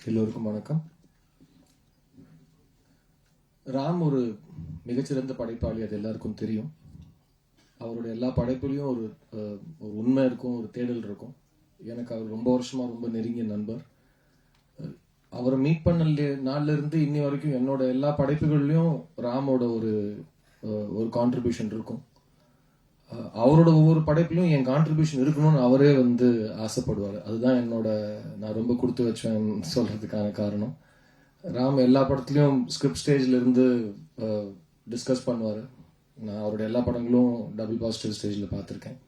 எல்லோருக்கும் வணக்கம். ராம் ஒரு மிகச்சிறந்த படைப்பாளி, அது எல்லாருக்கும் தெரியும். அவருடைய எல்லா படைப்புலையும் ஒரு உண்மை இருக்கும், ஒரு தேடல் இருக்கும். எனக்கு அவர் ரொம்ப வருஷமா ரொம்ப நெருங்கிய நண்பர். அவரை மீட் பண்ண நாள்ல இருந்து இன்னி வரைக்கும் என்னோட எல்லா படைப்புகள்லையும் ராமோட ஒரு கான்ட்ரிபியூஷன் இருக்கும். அவரோட ஒவ்வொரு படைப்பிலும் என் கான்ட்ரிபியூஷன் இருக்கணும்னு அவரே ஆசைப்படுவார். அதுதான் நான் ரொம்ப கொடுத்து வச்சேன் சொல்றதுக்கான காரணம். ராம் எல்லா படத்துலையும் ஸ்கிரிப்ட் ஸ்டேஜ்ல இருந்து டிஸ்கஸ் பண்ணுவார். நான் அவரோட எல்லா படங்களும் டபுள் பாசிட்டிவ் ஸ்டேஜில் பார்த்துருக்கேன்.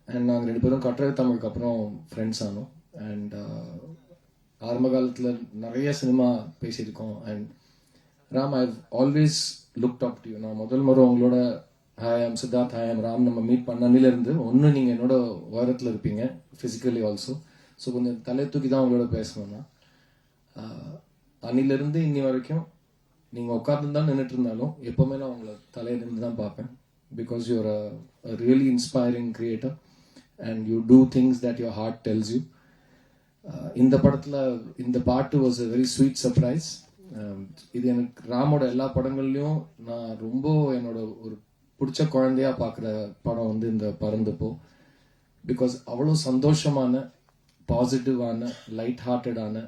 அண்ட் நாங்கள் 2 பேரும் கட்டுரை தமிழுக்கு அப்புறம் ஃப்ரெண்ட்ஸ் ஆனோம். அண்ட் ஆரம்ப காலத்தில் நிறைய சினிமா பேசியிருக்கோம். And Ram, I always looked up to you. நான் முதல் முறை உங்களோட hi I'm Siddharth, hi I'm Ram நம்ம மீட் பண்ணனிலேருந்து ஒன்று நீங்கள் என்னோட உயரத்தில் இருப்பீங்க, ஃபிசிக்கலி ஆல்சோ. ஸோ கொஞ்சம் தலை தூக்கி தான் உங்களோட பேசணும்னா, அன்னிலிருந்து இன்னி வரைக்கும் நீங்கள் உட்கார்ந்து தான் நின்றுட்டு இருந்தாலும் எப்போவுமே நான் உங்களை தலையிலிருந்து தான் பார்ப்பேன். Because you're a really inspiring creator and you do things that your heart tells you. இந்த படத்தில் இந்த பாட்டு was a very sweet surprise. இது எனக்கு ராமோட எல்லா படங்கள்லையும் நான் ரொம்ப என்னோட ஒரு பிடிச்ச குழந்தையா பார்க்குற படம் இந்த பறந்துப்போ. பிகாஸ் அவ்வளோ சந்தோஷமான, பாசிட்டிவான, லைட் ஹார்ட்டடான,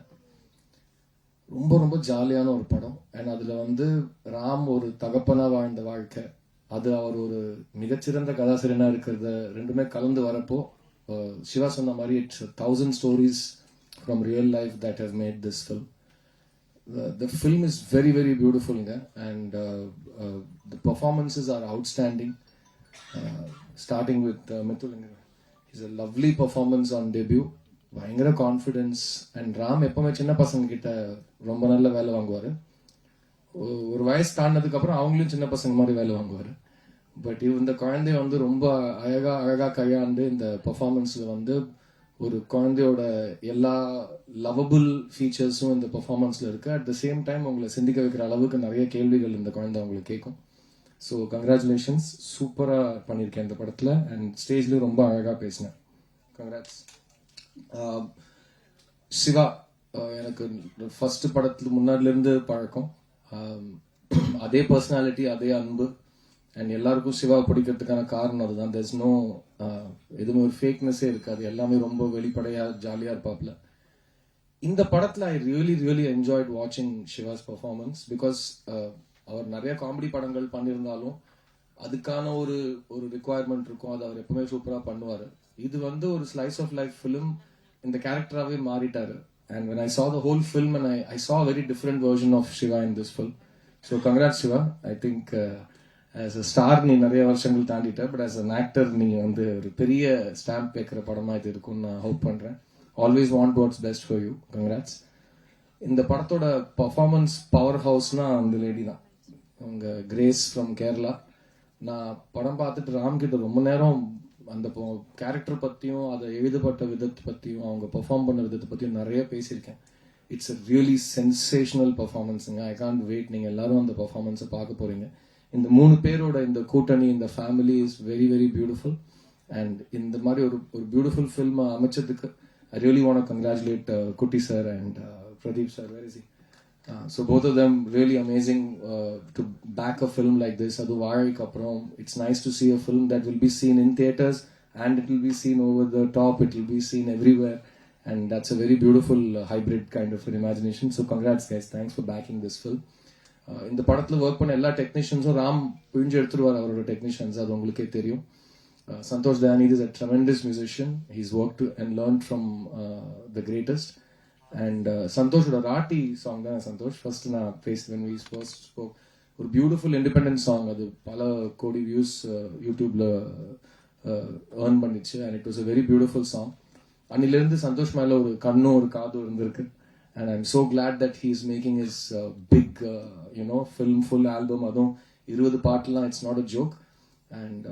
ரொம்ப ரொம்ப ஜாலியான ஒரு படம். அண்ட் அதில் ராம் ஒரு தகப்பனா வாழ்ந்த வாழ்க்கை, அது அவர் ஒரு மிகச்சிறந்த கதாசிரியனா இருக்கிறத ரெண்டுமே கலந்து வரப்போ, சிவா சொன்ன மாதிரி it's 1000 stories from real life that have made this film. The film is very, very beautiful, and the performances are outstanding. Starting with Mithul, he's a lovely performance on debut. பயங்கர கான்ஃபிடென்ஸ். அண்ட் ராம் எப்பவுமே சின்ன பசங்க கிட்ட ரொம்ப நல்ல வேலை வாங்குவார். ஒரு வயசு தாண்டினதுக்கு அப்புறம் அவங்களும் சின்ன பசங்க மாதிரி வேலை வாங்குவார். பட் இந்த குழந்தைய ரொம்ப அழகா கையாண்டு இந்த பெர்ஃபார்மன்ஸ்ல ஒரு குழந்தையோட எல்லா லவபிள் ஃபீச்சர்ஸும் இந்த பெர்ஃபார்மன்ஸில் இருக்குது. அட் த சேம் டைம் உங்களை சிந்திக்க வைக்கிற அளவுக்கு நிறைய கேள்விகள் இந்த குழந்தை உங்களுக்கு கேட்கும். ஸோ கங்க்ராச்சுலேஷன்ஸ், சூப்பராக பண்ணியிருக்கேன் இந்த படத்தில். அண்ட் ஸ்டேஜ்லேயும் ரொம்ப அழகாக பேசினேன். கங்க்ராட்ஸ். சிவா எனக்கு ஃபர்ஸ்ட் படத்துக்கு முன்னாடிலேருந்து பழக்கம். அதே பர்சனாலிட்டி, அதே அன்பு. அண்ட் எல்லாருக்கும் சிவா பிடிக்கிறதுக்கான காரணம் அதுதான். there's no எதுவுமே ஒரு ஃபேக்னஸே இருக்காது. எல்லாமே ரொம்ப வெளிப்படையாக ஜாலியாக இருப்பாப்ல. இந்த படத்தில் ஐ ரியலி என்ஜாய்ட் வாட்சிங் சிவாஸ் பர்ஃபார்மன்ஸ். பிகாஸ் அவர் நிறைய காமெடி படங்கள் பண்ணியிருந்தாலும் அதுக்கான ஒரு ரிக்குவயர்மெண்ட் இருக்கும். அது அவர் எப்பவுமே சூப்பராக பண்ணுவார். இது ஒரு ஸ்லைஸ் ஆஃப் லைஃப் ஃபிலிம். இந்த கேரக்டராகவே மாறிட்டாரு. And when I saw the whole film and I saw a very different version of Shiva in this film. So congrats Shiva. I think as a star நீ நிறைய வருஷங்கள் தாண்டிட்ட. But as an actor நீ ஒரு பெரிய stamp வைக்கிற படமா இது இருக்கும்னு நான் ஹோப் பண்றேன். Always want what's best for you. Congrats. இந்த படத்தோட பர்ஃபார்மன்ஸ் பவர் ஹவுஸ்னா அந்த லேடி தான், அவங்க கிரேஸ் ஃப்ரம் கேரளா. நான் படம் பார்த்துட்டு ராம் கிட்ட ரொம்ப நேரம் அந்த கேரக்டர் பற்றியும், அதை எழுதப்பட்ட விதத்தை பற்றியும், அவங்க பெர்ஃபார்ம் பண்ண விதத்தை பற்றியும் நிறைய பேசியிருக்கேன். இட்ஸ் அ ரியலி சென்சேஷனல் பர்ஃபார்மன்ஸுங்க. I can't wait. நீங்கள் எல்லாரும் அந்த பர்ஃபார்மன்ஸை பார்க்க போறீங்க. இந்த 3 பேரோட இந்த கூட்டணி, இந்த family is very very beautiful. And இந்த மாதிரி ஒரு பியூட்டிஃபுல் ஃபில்ம் அமைச்சதுக்கு I really want to congratulate Kutty sir and Pradeep sir. Where is he? So both of them really amazing to back a film like this. Adu Vazhaikku appuram it's nice to see a film that will be seen in theaters and it will be seen over the top. It will be seen everywhere, and that's a very beautiful hybrid kind of an imagination. So congrats guys, thanks for backing this film. இந்த படத்தில் work பண்ண எல்லா டெக்னீஷியன்ஸும் ராம் பிழிஞ்சு எடுத்துருவார். அவரோட technicians அது உங்களுக்கே தெரியும். Santhosh Dhayani is a tremendous musician. He's work and learn from the greatest. And சந்தோஷோட ராட்டி சாங் தான் சந்தோஷ் ஃபர்ஸ்ட் நான் பேசுவேன். ஒரு பியூட்டிஃபுல் இண்டிபெண்டன்ட் சாங். அது பல கோடி வியூஸ் யூடியூப்ல ஏர்ன் பண்ணிச்சு. And it was a very beautiful song. அன்னிலிருந்து சந்தோஷ் மேல ஒரு கண்ணும் ஒரு காதும் இருந்திருக்கு. And I'm so glad that he's making his big, film full album. Adum 20 பாட்டுலாம், it's not a joke. And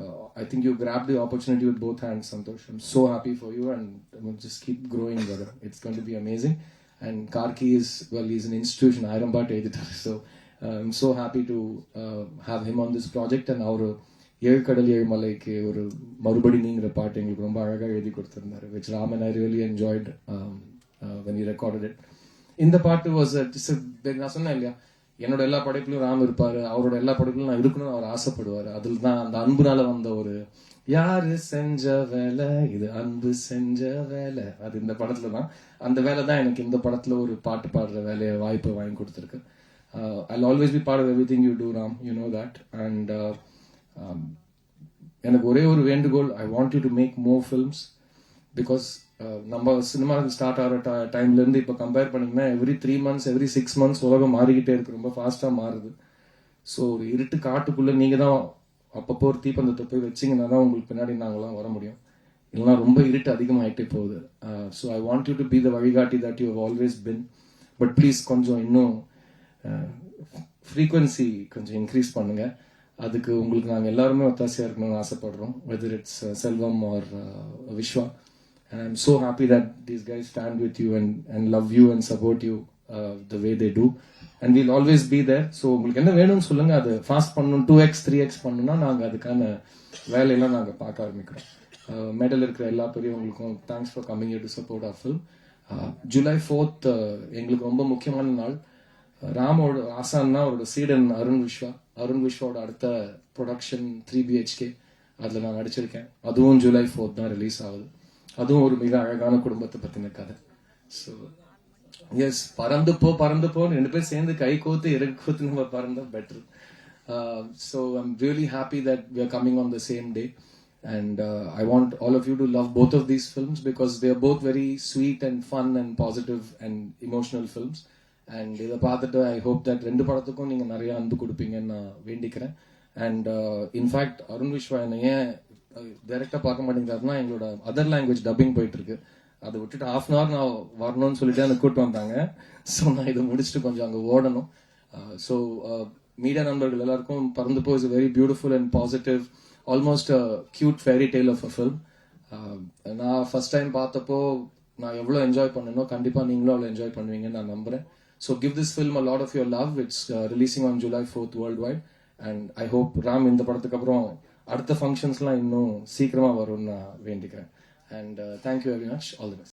I think you grabbed the opportunity with both hands, Santosh. I'm so happy for you, and just keep growing, brother. It's going to be amazing. And Karki he's an institution, Ironbat editor. So I'm so happy to have him on this project. And our ஏழு கடல் ஏழு மலைக்கு ஒரு மறுபடி நீங்கிற பாட்டு எங்களுக்கு ரொம்ப அழகாக எழுதி கொடுத்துருந்தாரு, which Ram and I really enjoyed when he recorded it. இந்த பாட்டு வாஸ் நான் சொன்னேன் இல்லையா, என்னோட எல்லா படைப்புலையும் ராம் இருப்பாரு, அவரோட எல்லா படைப்புலையும் நான் இருக்கணும்னு அவர் ஆசைப்படுவாரு. அதில் தான் அந்த அன்புனால வந்த ஒரு யாரு செஞ்ச வேலை இது அன்பு செஞ்ச வேலை, அது இந்த படத்துல தான். அந்த வேலை தான் எனக்கு இந்த படத்துல ஒரு பாட்டு பாடுற வேலையை வாய்ப்பை வாங்கி கொடுத்துருக்கு. I'll always be part of everything you do, Ram, you know that. And எனக்கு ஒரே ஒரு வேண்டுகோள், I want you to make more films, because நம்ம சினிமா ஸ்டார்ட் ஆகிற டைம்ல இருந்து இப்போ கம்பேர் பண்ணிங்கன்னா எவ்ரி 3 months எவ்ரி 6 months உலகம் மாறிக்கிட்டே இருக்கு, ரொம்ப ஃபாஸ்டா மாறுது. ஸோ ஒரு இருட்டு காட்டுக்குள்ள நீங்க தான் அப்பப்போ ஒரு தீப்பந்தத்தை போய் வச்சிங்கன்னா தான் உங்களுக்கு பின்னாடி நாங்களாம் வர முடியும், இல்லைனா ரொம்ப இருட்டு அதிகமாகிட்டே போகுது. So I want you to be the வழிகாட்டி that you have always been. But please கொஞ்சம் இன்னும் ஃப்ரீக்வன்சி கொஞ்சம் இன்க்ரீஸ் பண்ணுங்க. அதுக்கு உங்களுக்கு நாங்கள் எல்லாருமே ஒத்தாசையாக இருக்கணும்னு ஆசைப்படுறோம், whether it's Selvam or Vishwa. And I'm so happy that these guys stand with you and love you and support you the way they do. And we'll always be there. So உங்களுக்கு என்ன வேணும்னு சொல்லுங்க, அது ஃபாஸ்ட் பண்ணணும், 2x 3x பண்ணணும்னா நாங்கள் அதுக்கான வேலையெல்லாம் நாங்கள் பார்க்க ஆரம்பிக்கிறோம். மெடல் இருக்கிற எல்லா பெரியவங்களுக்கும் thanks for coming to support our film. July 4th எங்களுக்கு ரொம்ப முக்கியமான நாள். ராமோட ஆசான்னா அவரோட சீடன் அருண் விஸ்வாவோட அடுத்த ப்ரொடக்ஷன் 3 BHK அதில் நான் நடிச்சிருக்கேன். அதுவும் July 4th தான் ரிலீஸ் ஆகுது. அதுவும் ஒரு மிக அழகான குடும்பத்தை பத்தின கதை. ஸோ எஸ், பறந்து போ 2 பேர் சேர்ந்து கை கோத்து இறகு கோத்து நம்ம பறந்தா better. So I'm really happy that we are coming on the same day. And I want all of you to love both of these films because they are both very sweet and fun and positive and emotional films. And இதை பார்த்துட்டு I hope that 2 படத்துக்கும் நீங்கள் நிறைய அன்பு கொடுப்பீங்கன்னு நான் வேண்டிக்கிறேன். And in fact Arun Vishwa என்னை ஏன் டைரக்டா பார்க்க மாட்டேங்கிறாருன்னா, எங்களோட அதர் லாங்குவேஜ் டப்பிங் போயிட்டு இருக்கு, அதை விட்டுட்டு 1/2 hour நான் வரணும்னு சொல்லிட்டு எனக்கு கூட்டு வந்தாங்க. ஸோ நான் இதை முடிச்சுட்டு கொஞ்சம் அங்கே ஓடணும். ஸோ மீடியா நண்பர்கள் எல்லாருக்கும் Parandhu Po is very beautiful and positive, almost cute fairy tale of a film. நான் ஃபர்ஸ்ட் டைம் பார்த்தப்போ நான் எவ்வளோ என்ஜாய் பண்ணனோ கண்டிப்பாக நீங்களும் அவ்வளோ என்ஜாய் பண்ணுவீங்கன்னு நான் நம்புறேன். So give this film a lot of your love. It's releasing on July 4th worldwide. And I hope Ram இந்த படத்துக்கு அப்புறம் அடுத்த ஃபங்க்ஷன்ஸ்லாம் இன்னும் சீக்கிரமா வரும்னு நான் வேண்டிக்கிறேன். And thank you very much. All the best.